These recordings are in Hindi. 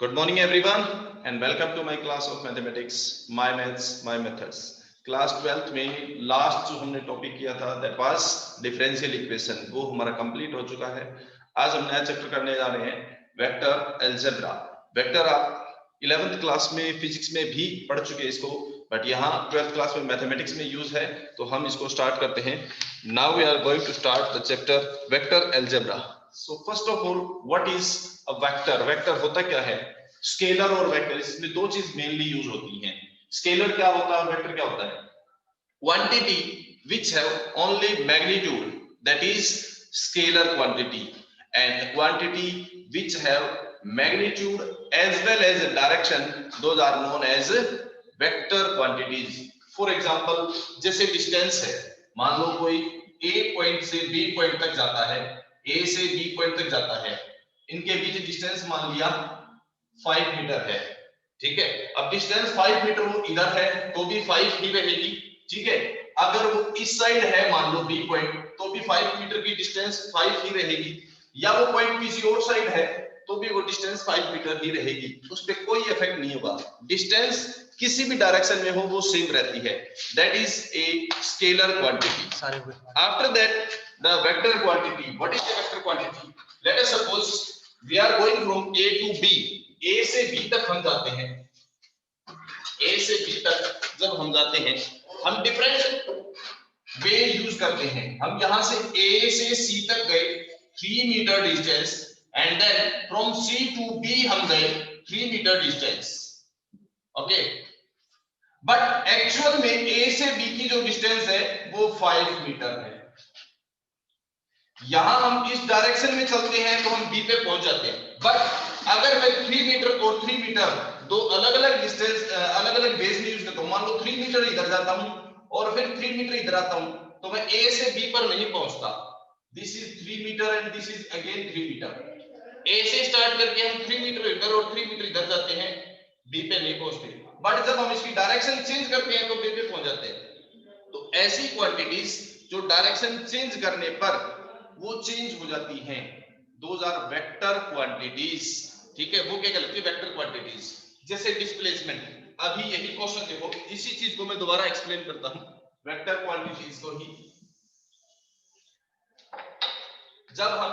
Good morning everyone and welcome to my class of mathematics, my maths, my methods. Class 12th में लास्ट जो हमने टॉपिक किया था दैट वाज डिफरेंशियल इक्वेशन, वो हमारा कंप्लीट हो चुका है। आज हम नया चैप्टर करने जा रहे हैं वेक्टर अलजेब्रा। वेक्टर आप 11th क्लास में फिजिक्स में भी पढ़ चुके हैं इसको, बट यहाँ 12th क्लास में मैथमेटिक्स में यूज है, तो हम इसको स्टार्ट करते हैं। Now we are going to start the chapter vector algebra. So first of all what is a vector? Vector होता क्या है? स्केलर और वेक्टर, इसमें दो चीज मेनली यूज होती हैं। स्केलर क्या होता है और वेक्टर क्या होता है? Quantity which have only magnitude, that is scalar quantity, and quantity which have magnitude as well as direction, those are known as vector quantities. For example, जैसे डिस्टेंस है, मान लो कोई A पॉइंट से B पॉइंट तक जाता है, A से B पॉइंट तक जाता है, इनके बीच डिस्टेंस मान लिया 5 मीटर है। ठीक है, अब डिस्टेंस 5 मीटर वो इधर है तो भी 5 ही रहेगी। ठीक है, अगर वो इस साइड है मान लो बी पॉइंट, तो भी 5 मीटर की डिस्टेंस 5 ही रहेगी, या वो पॉइंट किसी और साइड है तो भी वो डिस्टेंस 5 मीटर ही रहेगी, उस पर कोई इफेक्ट नहीं होगा। डिस्टेंस किसी भी डायरेक्शन में हो वो सेम रहती है, that is a scalar quantity. After that the vector quantity, what is the vector quantity? Let us suppose we are going from A to B, A से बी तक हम जाते हैं, ए से बी तक जब हम जाते हैं हम डिफरेंट वे यूज करते हैं। हम यहां से ए से सी तक गए 3 metre distance, and then from C to B हम गए 3 metre distance. Okay, but actual में ए से बी की जो डिस्टेंस है वो 5 मीटर है। यहां हम इस डायरेक्शन में चलते हैं तो हम बी पे पहुंच जाते हैं, बट अगर मैं 3 मीटर और 3 मीटर दो अलग अलग डिस्टेंस अलग अलग बेस में यूज करता हूं, मान लो 3 मीटर इधर जाता हूं और फिर 3 मीटर इधर आता हूं, तो मैं ए से बी पर नहीं पहुंचता। This is 3 meter and this is again 3 meter. A से स्टार्ट करके हम 3 मीटर इधर और 3 मीटर इधर जाते हैं, बी पे नहीं पहुंचते, बट जब हम इसकी डायरेक्शन चेंज करते हैं तो बी पे पहुंच जाते हैं। तो ऐसी क्वांटिटीज जो डायरेक्शन चेंज करने पर वो चेंज हो जाती हैं, दोज आर वेक्टर क्वांटिटीज। ठीक है, वो क्या कहलाती है? Vector quantities. जैसे डिस्प्लेसमेंट, अभी यही क्वेश्चन देखो, इसी चीज को मैं दोबारा एक्सप्लेन करता हूं, वेक्टर क्वांटिटीज को ही। जब हम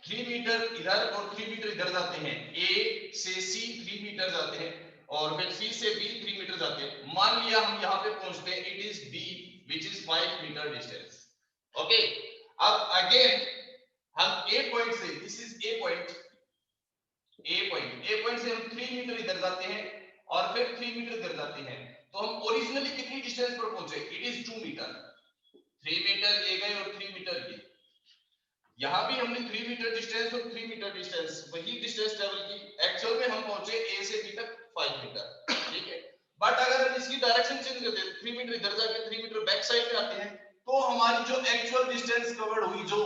3 मीटर इधर और 3 मीटर इधर जाते हैं, ए से सी 3 मीटर जाते हैं और फिर सी से बी 3 मीटर जाते हैं, मान लिया हम यहां पे पहुंचते हैं, it is B which is 5 metre distance. Okay, अब अगेन हम ए पॉइंट से, दिस इज ए पॉइंट से हम 3 मीटर इधर जाते हैं और फिर 3 मीटर इधर जाते हैं, तो हम ओरिजिनली कितनी डिस्टेंस पर पहुंचे? It is 2 metre. 3 मीटर ये गए और 3 मीटर ये, यहां भी हमने 3 मीटर डिस्टेंस और 3 मीटर डिस्टेंस वही डिस्टेंस ट्रेवल की, एक्चुअल में हम पहुंचे ए से बी तक 5 मीटर। ठीक है, बट अगर हम इसकी डायरेक्शन चेंज करते हैं, 3 मीटर इधर जाके 3 मीटर बैक साइड में आते हैं, तो हमारी जो एक्चुअल डिस्टेंस कवर्ड हुई, जो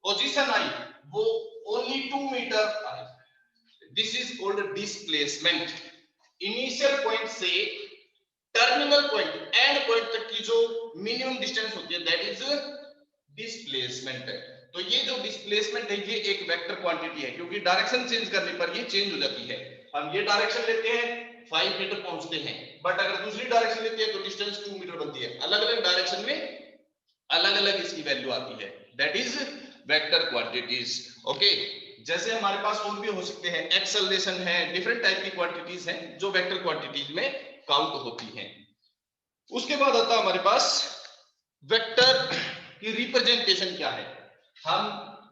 पोजीशन आई, वो ओनली 2 मीटर आई। This is called displacement. Initial point से टर्मिनल पॉइंट एंड पॉइंट तक की जो मिनिमम डिस्टेंस होती है दैट इज डिस्प्लेसमेंट। तो ये जो डिस्प्लेसमेंट है ये एक वेक्टर क्वांटिटी है, क्योंकि डायरेक्शन चेंज करने पर ये चेंज हो जाती है। हम ये डायरेक्शन लेते हैं 5 मीटर पहुंचते हैं, बट अगर दूसरी डायरेक्शन लेते हैं तो डिस्टेंस 2 मीटर बनती है। अलग अलग डायरेक्शन में अलग अलग इसकी वैल्यू आती है, that is vector quantities. Okay, जैसे हमारे पास और भी हो सकते हैं, एक्सेलरेशन है, डिफरेंट टाइप की क्वांटिटीज हैं जो वेक्टर क्वांटिटीज में काउंट होती हैं। उसके बाद आता है हमारे पास वेक्टर की रिप्रेजेंटेशन क्या है। हम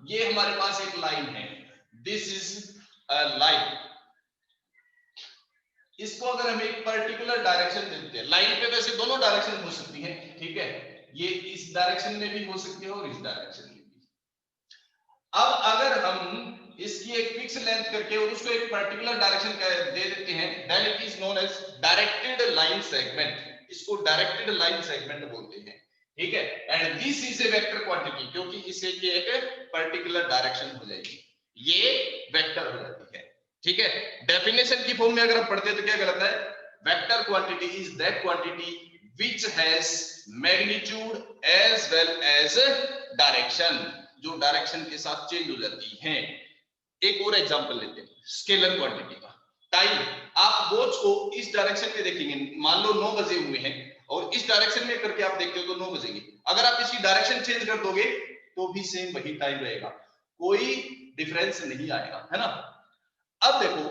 ये हमारे पास एक लाइन है, दिस इज अ लाइन। इसको अगर हम एक पर्टिकुलर डायरेक्शन देते हैं, लाइन पे वैसे दोनों डायरेक्शन हो सकती है, ठीक है, ये इस डायरेक्शन में भी हो सकती है और इस डायरेक्शन में भी। अब अगर हम इसकी एक फिक्स लेंथ करके और उसको एक पर्टिकुलर डायरेक्शन दे देते हैं, then it is known as directed line segment. इसको डायरेक्टेड लाइन सेगमेंट बोलते हैं। ठीक है, and this is a vector quantity, क्योंकि इससे की एक पर्टिकुलर डायरेक्शन हो जाएगी, ये वेक्टर हो जाती है। ठीक है, डेफिनेशन की फॉर्म में अगर हम पढ़ते हैं तो क्या कहलाता है? Vector quantity is that quantity which has magnitude as well as direction, जो डायरेक्शन के साथ चेंज हो जाती है। एक और एग्जांपल लेते हैं स्केलर क्वांटिटी का। टाइम, आप वॉच को इस डायरेक्शन में देखेंगे, मान लो 9 बजे हुए हैं और इस डायरेक्शन में करके आप देखते हो तो 9 बजेंगे। अगर आप इसकी डायरेक्शन चेंज कर दोगे तो भी सेम वही टाइम रहेगा, कोई डिफरेंस नहीं आएगा, है ना। अब देखो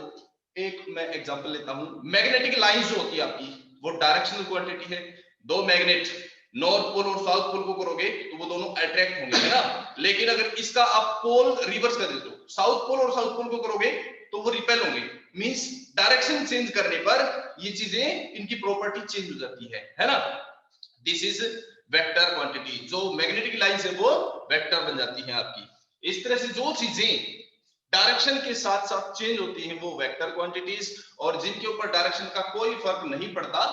एक मैं एग्जांपल लेता हूं, मैग्नेटिक लाइंस जो होती है आपकी वो डायरेक्शनल क्वांटिटी है। दो मैग्नेट नॉर्थ पोल और साउथ पोल को करोगे तो वो दोनों अट्रैक्ट होंगे, है ना। लेकिन अगर इसका आप पोल रिवर्स कर देते हो, साउथ पोल और साउथ पोल को करोगे तो वो रिपेल होंगे। मींस डायरेक्शन चेंज करने पर ये चीजें इनकी प्रॉपर्टी चेंज हो जाती है ना। दिस इज वेक्टर क्वांटिटी, जो मैग्नेटिक लाइंस है वो वेक्टर बन जाती है आपकी। इस तरह से जो चीजें डायरेक्शन के साथ साथ चेंज होती हैं वो वेक्टर क्वांटिटीज, और जिनके ऊपर डायरेक्शन का कोई फर्क नहीं पड़ता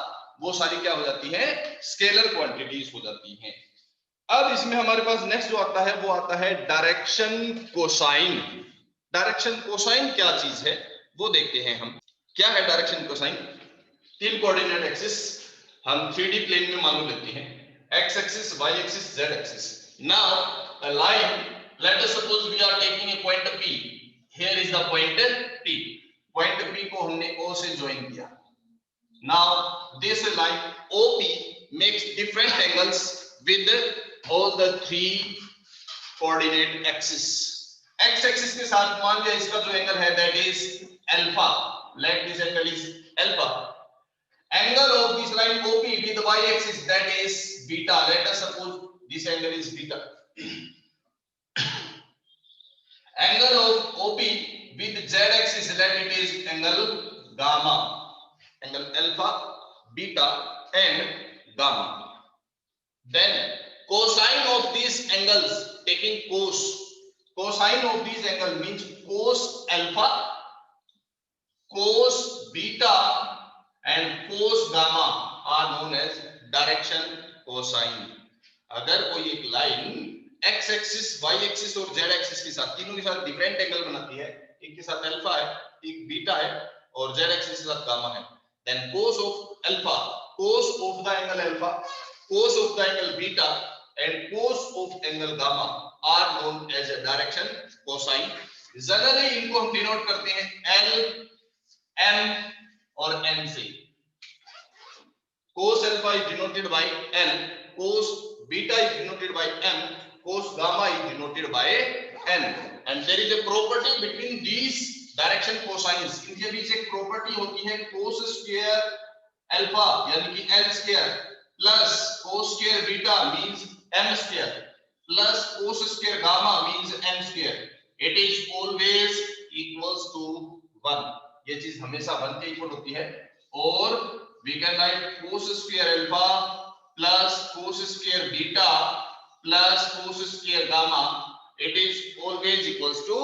वो सारी क्या हो जाती है, स्केलर क्वांटिटीज हो जाती हैं। अब इसमें हमारे पास नेक्स्ट जो आता है वो आता है डायरेक्शन कोसाइन। डायरेक्शन कोसाइन क्या चीज है वो देखते हैं हम। क्या है डायरेक्शन कोसाइन? तीन कोऑर्डिनेट एक्सिस हम 3D प्लेन में मान लेते हैं, x axis, y axis, z axis. Now a line, let us suppose we are taking a point P. Here is the point P. Point P को हमने O से ज्वाइन किया। Now this line OP makes different angles with all the three coordinate axis. X axis के साथ मान लिया इसका जो एंगल है that is alpha. Let this angle is alpha. Angle of this line OP with the y axis that is beta. Let us suppose this angle is beta. Angle of OP with z axis, let it is angle gamma. Angle alpha, beta and gamma. Then cosine of these angles, taking cosine of these angle means cos alpha, cos beta and cos gamma are known as direction cosine. अगर कोई एक line x axis, y axis और z एक्सिस के साथ, तीनों के साथ डिफरेंट एंगल बनाती है, एक के साथ अल्फा है, एक बीटा है और z एक्सिस के साथ गामा है, then cos of alpha, cos of the angle alpha, cos of the angle beta and cos of angle gamma are known as a direction cosine. Generally इनको हम डिनोट करते हैं L, M और N से। cos alpha is denoted by L, cos beta is denoted by M, cos gamma is denoted by N, and there is a property between these direction cosines. इनके बीच एक प्रॉपर्टी होती है cos square alpha यानी कि L square plus cos square beta means M square plus cos square gamma means N square. It is always equals to 1. ये चीज हमेशा 1 के इक्वल होती है। और we can write cos square alpha plus cos square beta plus cos square gamma, it is always equals to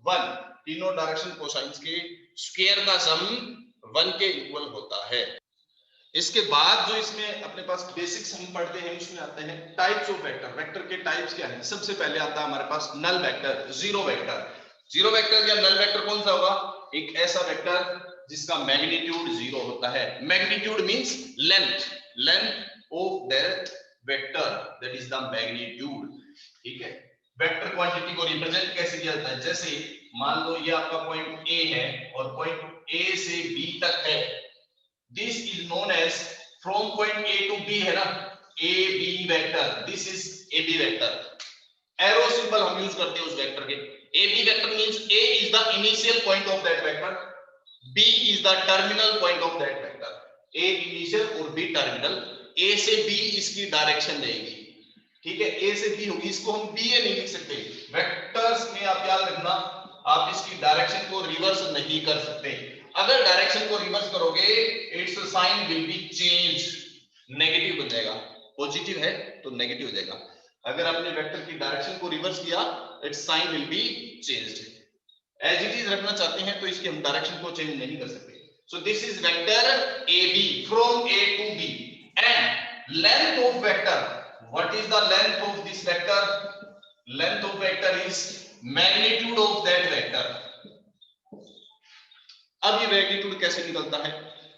1. तीनों डायरेक्शन कोसाइंस के स्क्वायर का सम 1 के इक्वल होता है। इसके बाद जो इसमें अपने पास बेसिक्स हम पढ़ते हैं उसमें आते हैं टाइप्स ऑफ वेक्टर। वेक्टर के टाइप्स क्या हैं? सबसे पहले आता है हमारे पास null vector, zero vector. Zero vector या नल वेक्टर कौन सा होगा? एक ऐसा वेक्टर जिसका मैग्नीट्यूड जीरो होता है। Magnitude means length of that vector, that is the magnitude. ठीक है, वेक्टर क्वांटिटी को रिप्रेजेंट कैसे किया जाता है? जैसे मान लो ये आपका पॉइंट ए है और पॉइंट ए से बी तक है, this is known as from point A to B, है ना, A B vector, this is A B vector. Arrow symbol हम यूज करते हैं उस वेक्टर के। A B vector means A is the initial point of that vector, B is the terminal point of that vector. A initial और B terminal। A से B इसकी डायरेक्शन रहेगी, ठीक है, A से B होगी, इसको हम BA नहीं लिख सकते। वेक्टर्स में आप याद रखना, आप इसकी डायरेक्शन को रिवर्स नहीं कर सकते। अगर डायरेक्शन को रिवर्स करोगे its sign will be change, negative बन जाएगा। पॉजिटिव है तो नेगेटिव हो जाएगा। अगर आपने वेक्टर की डायरेक्शन को रिवर्स किया its sign will be changed. As it is रखना चाहते हैं तो इसकी हम डायरेक्शन को चेंज नहीं कर सकते। So this is vector AB from A to B and length of vector, what is the length of this vector? Length of vector is magnitude of that vector. अब ये मैग्नीट्यूड कैसे निकलता है?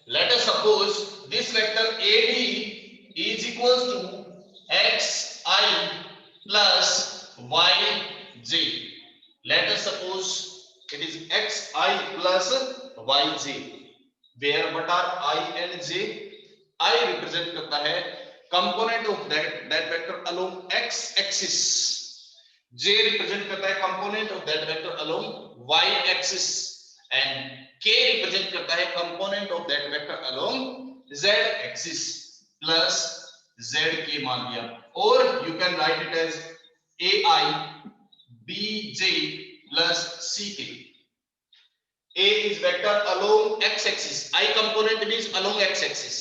Let us suppose this vector AB is equals to xi plus yj। Let us suppose it is xi plus yj, where what are I and j? I represent करता है component of that vector along x axis, j represent करता है component of that vector along y axis, and k represent करता है component of that vector along z axis plus zk मान लिया, और you can write it as ai bj plus ck. A is vector along x-axis. I component means along x-axis.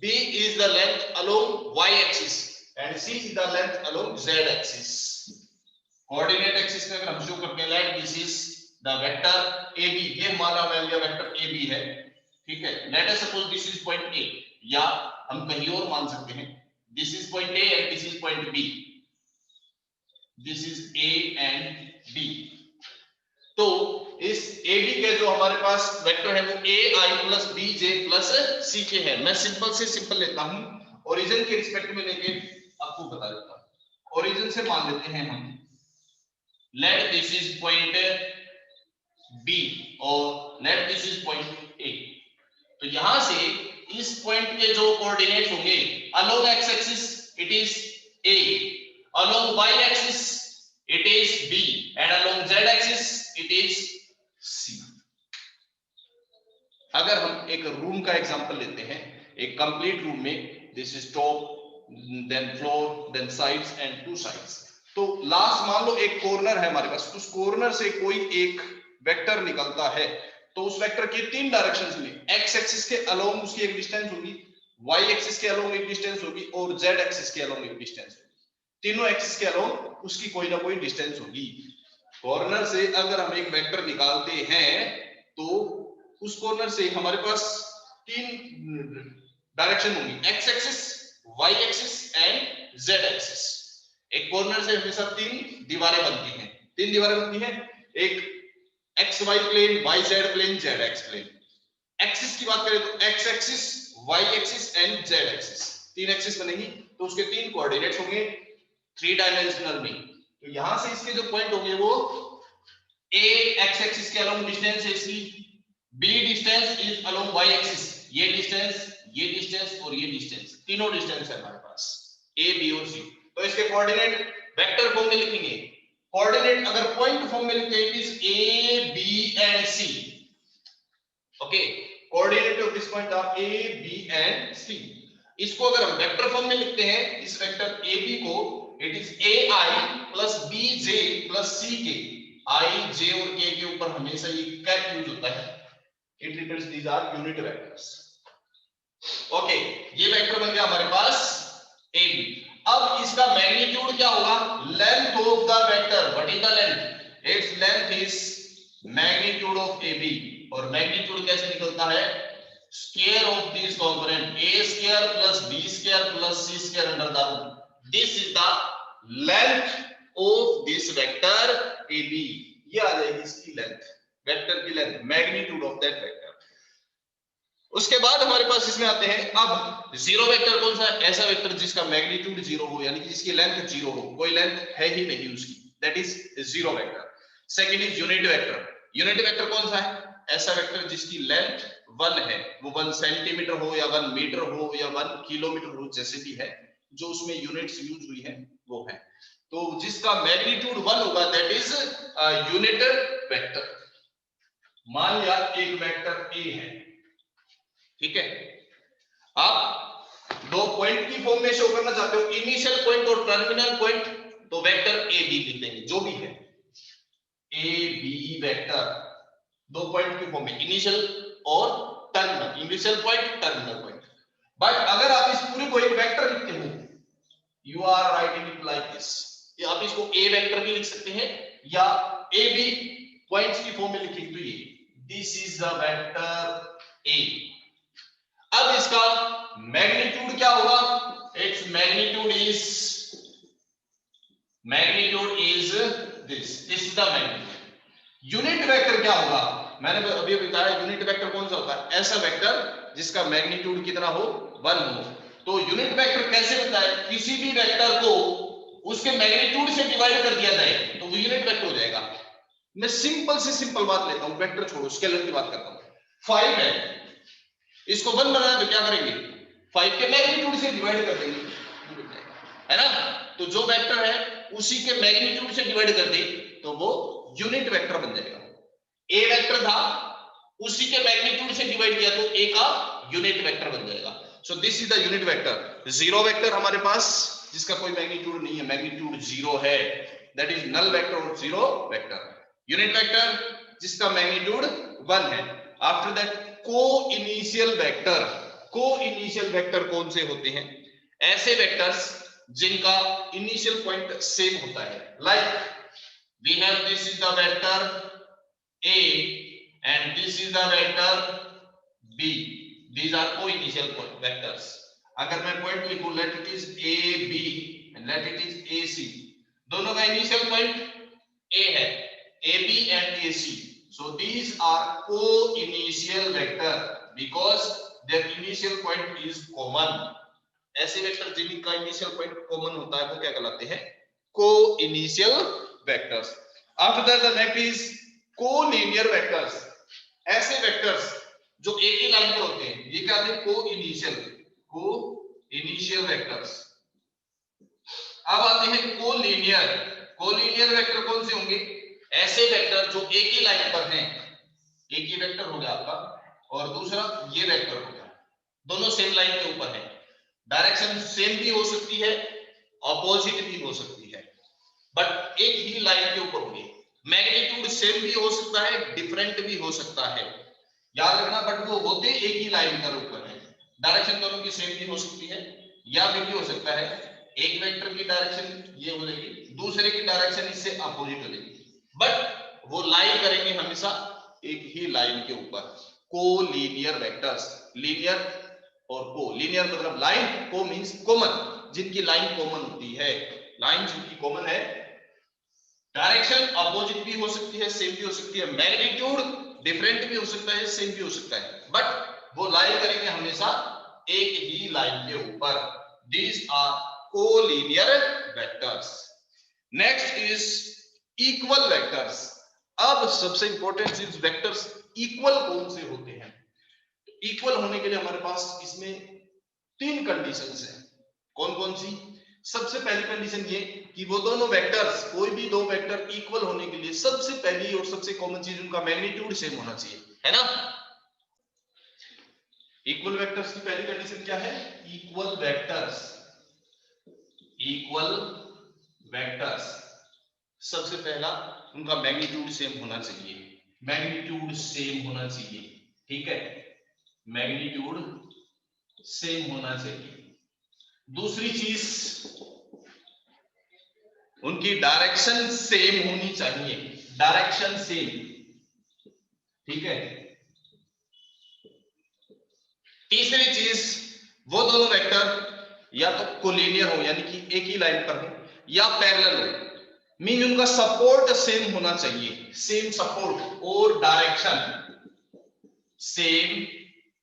B is the length along y-axis, and C is the length along z-axis. Coordinate axis में अगर हम शो करते हैं, let this is the vector AB. ये हमारा वैल्यू वेक्टर AB है, ठीक है. Let us suppose this is point A, या हम कहीं और मान सकते हैं. This is point A and this is point B. This is A and B. तो इस AB के जो हमारे पास वेक्टर है वो AI plus BJ plus CK है. मैं सिंपल से सिंपल लेता हूं, ओरिजिन के रिस्पेक्ट में लेके आपको बता देता हूं. ओरिजिन से मान लेते हैं हम, let this is point B और let this is point A. तो यहां से इस पॉइंट के जो कोऑर्डिनेट्स होंगे, along x axis it is A, along y axis it is B, and along z axis it is C. अगर हम एक रूम का एग्जांपल लेते हैं, एक कंप्लीट रूम में this is top, then floor, then sides and two sides. तो लास्ट मान लो एक कॉर्नर है हमारे पास, उस कॉर्नर से कोई एक वेक्टर निकलता है, तो उस वेक्टर की तीन डायरेक्शंस में, x एक्सिस के अलोंग उसकी एक डिस्टेंस होगी, y एक्सिस के अलोंग एक डिस्टेंस होगी, और z एक्सिस के अलोंग एक डिस्टेंस होगी. तीनों एक्सिस के अलोंग उसकी कोई ना कोई डिस्टेंस होगी. कॉर्नर से अगर हम एक वेक्टर निकालते हैं तो उस कॉर्नर से हमारे पास तीन डायरेक्शन होंगी, x axis, y axis and z axis. एक कॉर्नर से हमेशा तीन दीवारें बनती हैं. तीन दीवारें बनती हैं, एक xy plane, yz plane, zx plane. Axis की बात करें तो x axis, y axis and z axis, तीन एक्सिस बनेगी. तो उसके तीन कोऑर्डिनेट्स होंगे थ्री डायमेंशनल में. तो यहां से इसके जो पॉइंट होंगे वो a x एक्सिस के अलोंग डिस्टेंस है इसकी, b distance is along y axis, ये डिस्टेंस और ये डिस्टेंस, तीनों डिस्टेंस है हमारे पास a b और c. तो इसके कोऑर्डिनेट वेक्टर फॉर्म में लिखेंगे. कोऑर्डिनेट अगर पॉइंट फॉर्म में लिखते हैं it is a b and c. Okay, coordinate of this point are a b and c. इसको अगर हम वेक्टर फॉर्म में लिखते हैं, इस वेक्टर AB को, it is AI plus BJ plus CK. I, J और K के ऊपर हमेशा ये कैप यूज होता है. It represents these are unit vectors. Okay, ये वेक्टर बन गया हमारे पास AB. अब इसका मैग्नीट्यूड क्या होगा? Length of the vector. What is the length? Its length is magnitude of AB. और मैग्नीट्यूड कैसे निकलता है? Square of these component, a square plus b square plus c square under the root. This is the length of this vector AB. ये आ जाएगी इसकी लेंथ, वेक्टर की length, magnitude of that vector. उसके बाद हमारे पास इसमें आते हैं, अब जीरो वेक्टर कौन सा है? ऐसा वेक्टर जिसका मैग्नीट्यूड जीरो हो, यानी कि जिसकी लेंथ जीरो हो, कोई लेंथ है ही नहीं उसकी, that is zero vector. Second is unit vector. Unit vector कौन सा है? ऐसा वेक्टर जिसकी लेंथ 1 है, वो 1 सेंटीमीटर हो या 1 मीटर हो या 1 किलोमीटर हो, जैसे भी है, जो उसमें यूनिट्स यूज हुई है वो है. तो जिसका मैग्नीट्यूड 1 होगा दैट इज यूनिट वेक्टर. मान लिया एक वेक्टर A है, ठीक है. आप दो पॉइंट की फॉर्म में शो करना चाहते हो, इनिशियल पॉइंट और टर्मिनल पॉइंट, तो वेक्टर AB लिख देंगे, जो भी है AB वेक्टर, दो पॉइंट की फॉर्म में, इनिशियल और terminal, initial point, terminal point. But अगर आप इस पूरे को एक वेक्टर लिखते हो, you are writing it like this. आप इसको A वेक्टर भी लिख सकते हैं या AB पॉइंट्स की फॉर्म में लिखेंगे तो ये this is the vector A. अब इसका मैग्नीट्यूड क्या होगा? Its magnitude is this is the magnitude. Unit vector क्या होगा? मैंने अभी बताया यूनिट वेक्टर कौन सा होता है? ऐसा वेक्टर जिसका मैग्नीट्यूड कितना हो? 1 हो. तो यूनिट वेक्टर कैसे बनता है? किसी भी वेक्टर को उसके मैग्नीट्यूड से डिवाइड कर दिया जाए तो वो यूनिट वेक्टर हो जाएगा. मैं सिंपल से सिंपल बात लेता हूं, वेक्टर छोड़ो, स्केलर की बात करता हूं. 5 है, इसको 1 बनाना तो क्या करेंगे, 5 के मैग्नीट्यूड से डिवाइड कर देंगे, है ना। तो जो वेक्टर है उसी के मैग्नीट्यूड से डिवाइड कर दे तो वो यूनिट वेक्टर बन जाएगा। ए वेक्टर था, उसी के मैग्नीट्यूड से डिवाइड किया तो ए का यूनिट वेक्टर बन जाएगा। सो this is the unit vector. Zero vector हमारे पास जिसका कोई मैग्नीट्यूड नहीं है, मैग्नीट्यूड 0 है, दैट इज नल वेक्टर और जीरो वेक्टर। यूनिट वेक्टर जिसका मैग्नीट्यूड 1 है। आफ्टर दैट को इनिशियल वेक्टर। को इनिशियल वेक्टर कौन से होते हैं, ऐसे वेक्टर्स जिनका इनिशियल पॉइंट सेम होता है। Like we have this is the vector A and this is the vector B. These are co-initial vectors. अगर मैं पॉइंट लिखूं, let it is A B and let it is A C, दोनों का इनिशियल पॉइंट A है, A B and A C. So these are co-initial vector because their initial point is common. ऐसे वेक्टर जिनका इनिशियल पॉइंट कॉमन होता है वो क्या कहलाते हैं, co-initial vectors. After that the next is collinear vectors. ऐसे वेक्टर्स जो एक ही लाइन पर होते हैं, ये क्या थे, को-इनिशियल वेक्टर्स। अब आते हैं कोलिनियर। कोलिनियर वेक्टर कौन से होंगे, ऐसे वेक्टर जो एक ही लाइन पर हैं। एक ही वेक्टर हो गया आपका और दूसरा ये वेक्टर हो गया, दोनों सेम लाइन के ऊपर है, डायरेक्शन सेम भी हो सकती है, ऑपोजिट भी हो सकती है, बट एक ही लाइन के ऊपर होंगे। मैग्नीट्यूड सेम भी हो सकता है, डिफरेंट भी हो सकता है, याद रखना, बट वो होते एक ही लाइन के ऊपर है। डायरेक्शन दोनों की सेम भी हो सकती है, या भी हो सकता है एक वेक्टर की डायरेक्शन ये हो जाएगी, दूसरे की डायरेक्शन इससे अपोजिट हो जाएगी, बट वो लाइन करेंगे हमेशा एक ही लाइन के ऊपर। कोलिनियर वेक्टर्स, लीनियर और को, लीनियर मतलब लाइन, को मींस कॉमन, जिनकी लाइन कॉमन होती है, लाइन जिनकी कॉमन है। डायरेक्शन अपोजिट भी हो सकती है, सेम भी हो सकती है, मैग्नीट्यूड डिफरेंट भी हो सकता है, सेम भी हो सकता है, बट वो लाइन करेंगे हमेशा एक ही लाइन के ऊपर। These are collinear vectors. Next is equal vectors. अब सबसे इंपॉर्टेंट चीज, वेक्टर्स इक्वल कौन से होते हैं। इक्वल होने के लिए हमारे पास इसमें 3 कंडीशंस हैं। कौन कौन सी, सबसे पहली कंडीशन ये कि वो दोनों वेक्टर्स, कोई भी दो वेक्टर इक्वल होने के लिए सबसे पहली और सबसे कॉमन चीज उनका मैग्नीट्यूड सेम होना चाहिए, है ना। इक्वल वेक्टर्स की पहली कंडीशन क्या है, इक्वल वेक्टर्स, इक्वल वेक्टर्स सबसे पहला उनका मैग्नीट्यूड सेम होना चाहिए, मैग्नीट्यूड सेम होना चाहिए, ठीक है, मैग्नीट्यूड सेम होना चाहिए। दूसरी चीज, उनकी डायरेक्शन सेम होनी चाहिए, डायरेक्शन सेम, ठीक है। तीसरी चीज, वो दोनों वेक्टर या तो कोलिनियर हो यानी कि एक ही लाइन पर हो, या पैरेलल हो, मीन उनका सपोर्ट सेम होना चाहिए, सेम सपोर्ट और डायरेक्शन, सेम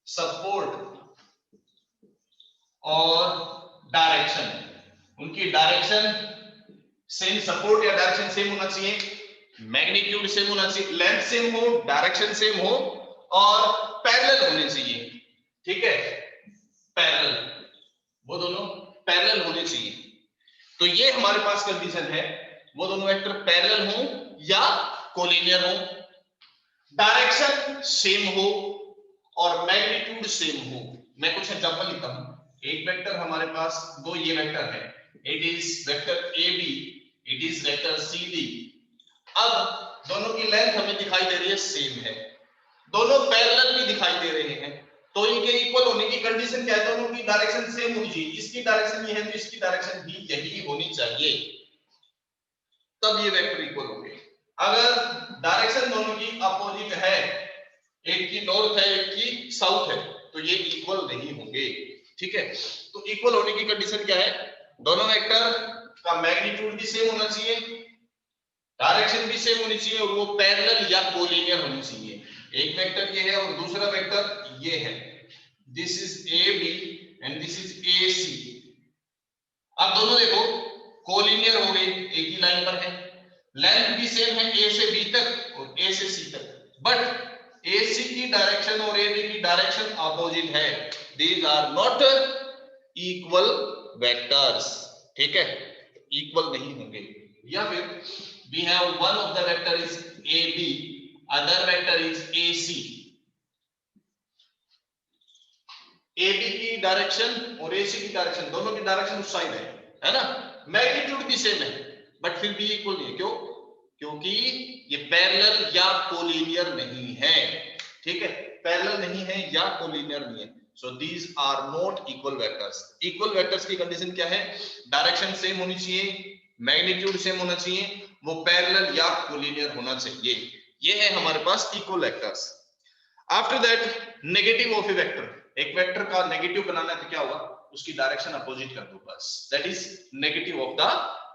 सपोर्ट और डायरेक्शन, उनकी डायरेक्शन सेम, सपोर्ट या डायरेक्शन सेम होना चाहिए, मैग्नीट्यूड सेम होना चाहिए, लेंथ सेम हो, डायरेक्शन सेम हो और पैरेलल होने चाहिए, ठीक है, पैरेलल, वो दोनों पैरेलल होने चाहिए। तो ये हमारे पास कंडीशन है, वो दोनों वेक्टर पैरेलल हो या कोलिनियर हो, डायरेक्शन सेम हो और मैग्नीट्यूड सेम हो। मैं कुछ एग्जांपल लिखता हूं। एक वेक्टर हमारे पास, दो ये वेक्टर है, it is vector A B, it is vector C D. अब दोनों की लेंथ हमें दिखाई दे रही है सेम है, दोनों पैरेलल भी दिखाई दे रहे हैं, तो इनके इक्वल होने की कंडीशन क्या है, दोनों की डायरेक्शन सेम होनी चाहिए, इसकी डायरेक्शन ये है तो इसकी डायरेक्शन भी यही होनी चाहिए, तब ये वेक्टर इक्वल होंगे। अगर डायरेक्शन दोनों की अपोजिट है, एक की नॉर्थ है एक की साउथ है, तो ये इक्वल नहीं होंगे, ठीक है। तो इक्वल होने की कंडीशन क्या है, दोनों वेक्टर का मैग्नीट्यूड भी सेम होना चाहिए, डायरेक्शन भी सेम होनी चाहिए और वो पैरेलल या कोलिनियर होनी चाहिए। एक वेक्टर ये है और दूसरा वेक्टर ये है, this is A B and this is A C. अब दोनों देखो कोलिनियर हो गए, एक ही लाइन पर है, लेंथ भी सेम है ए से बी तक और ए से सी तक, बट AC की डायरेक्शन और AB की डायरेक्शन अपोजिट है, these are not equal vectors, ठीक है, इक्वल नहीं होंगे। या फिर we have one of the vector is AB, other vector is AC, AB की डायरेक्शन और AC की डायरेक्शन, दोनों की डायरेक्शन उस साइड है ना, मैग्नीट्यूड भी सेम है, बट फिर भी इक्वल नहीं है। क्यों? क्योंकि ये पैरेलल या कोलिनियर नहीं है, ठीक है, पैरेलल नहीं है या कोलिनियर नहीं है। So these are not equal vectors. Equal vectors की कंडीशन क्या है? डायरेक्शन सेम होनी चाहिए, मैग्नीट्यूड सेम होना चाहिए, वो पैरेलल या कोलिनियर होना चाहिए। ये है हमारे पास equal vectors. After that negative of a vector, एक वेक्टर का नेगेटिव बनाना है तो क्या होगा? उसकी डायरेक्शन अपोजिट कर दो बस, that is negative of the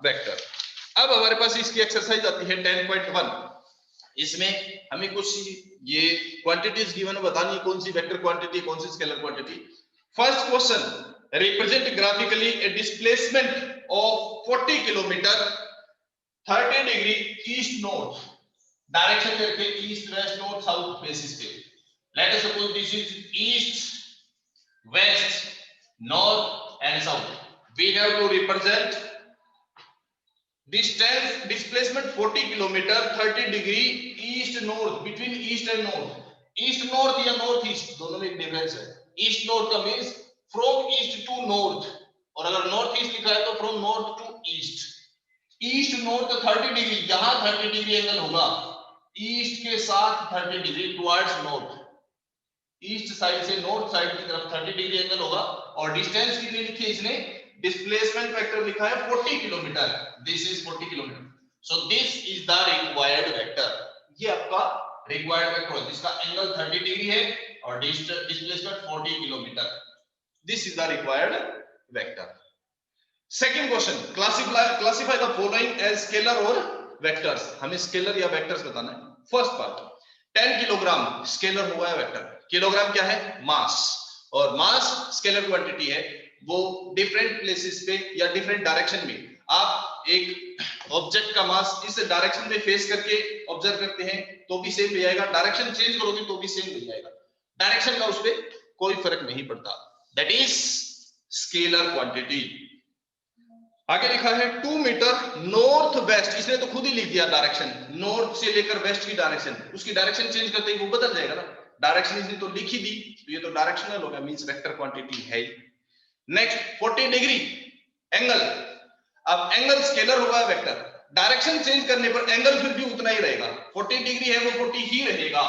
vector. अब हमारे पास इसकी एक्सरसाइज आती है 10.1। इसमें हमें कुछ ये क्वांटिटीज गिवन बतानी है, कौन सी वेक्टर क्वांटिटी, कौन सी scalar quantity. First question, represent graphically a displacement of 40 kilometer 30 degree east north, direction करके east west north south basis पे। Let us suppose this is east west north and south. We have to represent distance displacement 40 kilometer 30 degree east north, between east and north, east north या north east दोनों में एक डिफरेंस है। east north का means from east to north, और अगर north east लिखा है तो from north to east। east north 30 degree, यहां 30 डिग्री एंगल होगा east के साथ 30 degree towards north, east side से नॉर्थ साइड की तरफ 30 डिग्री एंगल होगा। और डिस्टेंस कितनी लिखी है इसने? डिस्प्लेसमेंट वेक्टर लिखा है 40 kilometre, this is 40 kilometre. So this is the required vector, ये आपका रिक्वायर्ड वेक्टर है जिसका एंगल 30 डिग्री है और displacement 40 kilometre, this is the required vector. Second question, classify the following as scalar और वेक्टर्स। हमें स्केलर या वेक्टर्स बताना है। फर्स्ट पार्ट, 10 किलोग्राम स्केलर होगा या वेक्टर? किलोग्राम क्या है? मास, और मास स्केलर क्वांटिटी है, वो डिफरेंट प्लेसेस पे या डिफरेंट डायरेक्शन में आप एक ऑब्जेक्ट का मास इस डायरेक्शन में फेस करके ऑब्जर्व करते हैं तो भी सेम मिल जाएगा, डायरेक्शन चेंज करोगे तो भी सेम मिल जाएगा, डायरेक्शन का उस पे कोई फर्क नहीं पड़ता, दैट इज स्केलर क्वांटिटी। आगे लिखा है 2 मीटर नॉर्थ वेस्ट, इसने तो खुद ही लिख दिया डायरेक्शन, नॉर्थ से लेकर वेस्ट की डायरेक्शन, उसकी डायरेक्शन चेंज करते ही वो बदल जाएगा ना, डायरेक्शन इसने तो लिख ही दी तो ये तो डायरेक्शनल होगा, मींस वेक्टर क्वांटिटी है। नेक्स्ट 40 डिग्री एंगल, अब एंगल स्केलर होगा वेक्टर, डायरेक्शन चेंज करने पर एंगल फिर भी उतना ही रहेगा, 40 डिग्री है वो 40 ही रहेगा,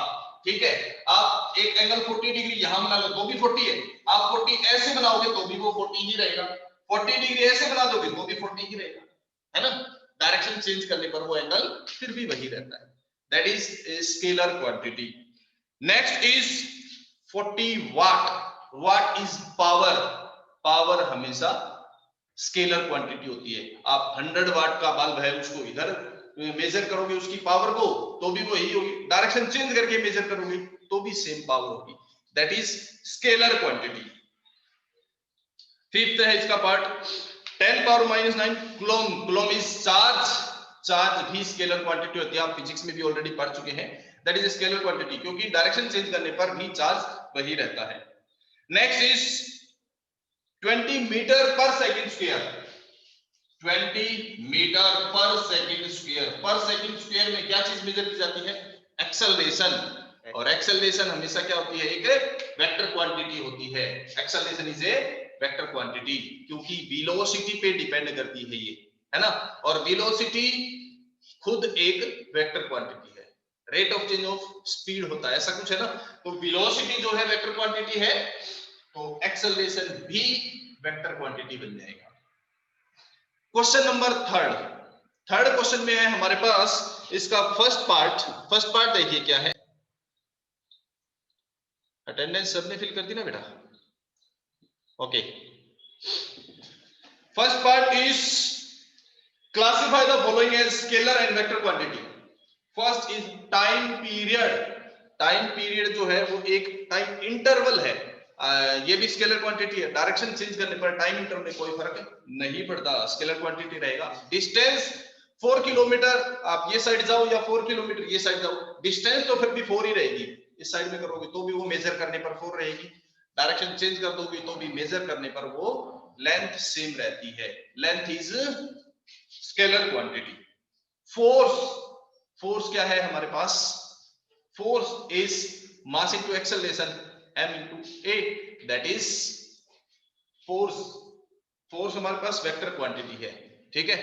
ठीक है। आप एक एंगल 40 डिग्री यहां बना लो तो भी 40 है, आप 40 ऐसे बनाओगे तो भी वो 40 ही रहेगा, 40 डिग्री ऐसे बना दोगे तो भी 40 ही रहेगा, है ना। डायरेक्शन चेंज करने पर वो एंगल फिर भी वही रहता है, that is scalar quantity. Next is 40 watt, watt is power, power हमेशा स्केलर क्वांटिटी होती है। आप 100 वाट का बल्ब है उसको इधर मेजर करोगे उसकी पावर को तो भी वही होगी, डायरेक्शन चेंज करके मेजर करोगे तो भी सेम पावर होगी, that is scalar quantity. Fifth है इसका part 10 power -9 coulomb, coulomb is charge, charge भी स्केलर क्वांटिटी होती है, आप फिजिक्स में भी ऑलरेडी पढ़ चुके हैं, दैट इज स्केलर क्वांटिटी, क्योंकि डायरेक्शन चेंज करने पर भी चार्ज वही रहता है। नेक्स्ट इज 20 मीटर पर सेकंड स्क्वायर, 20 मीटर पर सेकंड स्क्वायर, पर सेकंड स्क्वायर में क्या चीज मेजर की जाती है? एक्सेलरेशन, और एक्सेलरेशन हमेशा क्या होती है? एक वेक्टर क्वांटिटी होती है, acceleration is a vector quantity, क्योंकि वेलोसिटी पे डिपेंड करती है ये, है ना, और वेलोसिटी खुद एक वेक्टर क्वांटिटी है, rate of change of speed होता है, ऐसा कुछ है ना, तो वेलोसिटी जो है वेक्टर क्वांटिटी है तो एक्सेलरेशन भी वेक्टर क्वांटिटी बन जाएगा। क्वेश्चन नंबर थर्ड क्वेश्चन में है हमारे पास इसका फर्स्ट पार्ट देखिए क्या है, अटेंडेंस सबने फिल कर दी ना बेटा? Okay, first part is classify the following as scalar and vector quantity. First is time period, time period जो है वो एक टाइम इंटरवल है, ये भी स्केलर क्वांटिटी है, डायरेक्शन चेंज करने पर टाइम इंटरवल में कोई फर्क नहीं पड़ता, स्केलर क्वांटिटी रहेगा। डिस्टेंस 4 किलोमीटर, आप ये साइड जाओ या 4 किलोमीटर ये साइड जाओ, डिस्टेंस तो फिर भी 4 ही रहेगी, इस साइड में करोगे तो भी वो मेजर करने पर 4 रहेगी, डायरेक्शन चेंज कर दोगे तो भी मेजर करने पर वो लेंथ सेम रहती है। Length is scalar quantity. Force क्या है हमारे पास? Force is mass into acceleration, m into a, that is force हमारे पास वेक्टर क्वांटिटी है, ठीक है।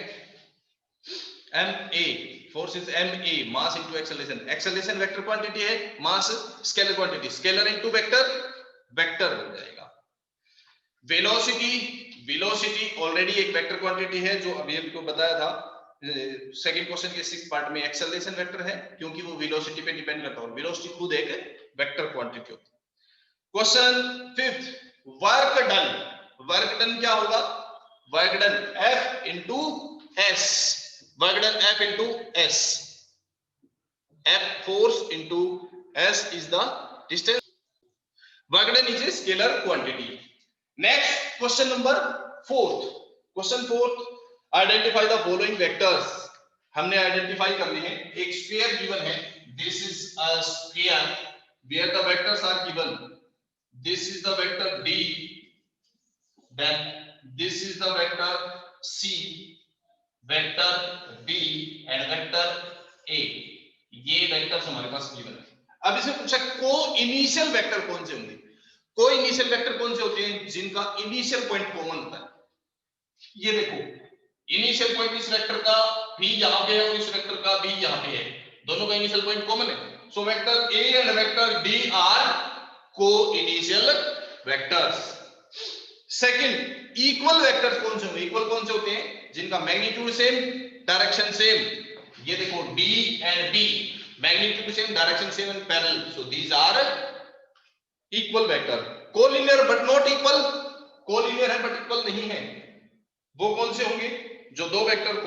ma, force is ma, mass into acceleration. Acceleration vector quantity है, mass scalar quantity, scalar into vector, vector हो जाएगा। वेलोसिटी ऑलरेडी एक वेक्टर क्वांटिटी है, जो अभी आपको बताया था सेकंड क्वेश्चन के 6th पार्ट में। एक्सेलरेशन वेक्टर है क्योंकि वो वेलोसिटी पे डिपेंड करता है, और वेलोसिटी खुद एक वेक्टर क्वांटिटी होती है। क्वेश्चन 5th, वर्क डन क्या होगा? Work done F into S, work done F into S, F force into S is the distance. Work done is a scalar quantity. Next question number 4th, question 4th, identify the following vectors. हमने आइडेंटिफाई करने हैं। एक स्फीयर गिवन है, this is a sphere where the vectors are given, this is the vector D, then this is the vector C, vector B and vector A। ये वेक्टर्स हमारे पास गिवन है। अब इसमें पूछा को इनिशियल वेक्टर कौन से होंगे? को इनिशियल वेक्टर कौन से होते हैं? जिनका इनिशियल पॉइंट कॉमन होता है। ये देखो, इनिशियल पॉइंट इस वेक्टर का भी यहां पे है और इस वेक्टर का भी यहां पे है, दोनों का इनिशियल पॉइंट कॉमन है। So vector A and vector D are coinitial vectors. Second, equal vectors कौन से होंगे? इक्वल कौन से होते हैं? जिनका मैग्नीट्यूड सेम, डायरेक्शन सेम। ये देखो D and B, magnitude same, direction same and parallel, so these are equal vector. Collinear but not equal, collinear है बट इक्वल नहीं है, वो कौन से होंगे? जो दो वेक्टर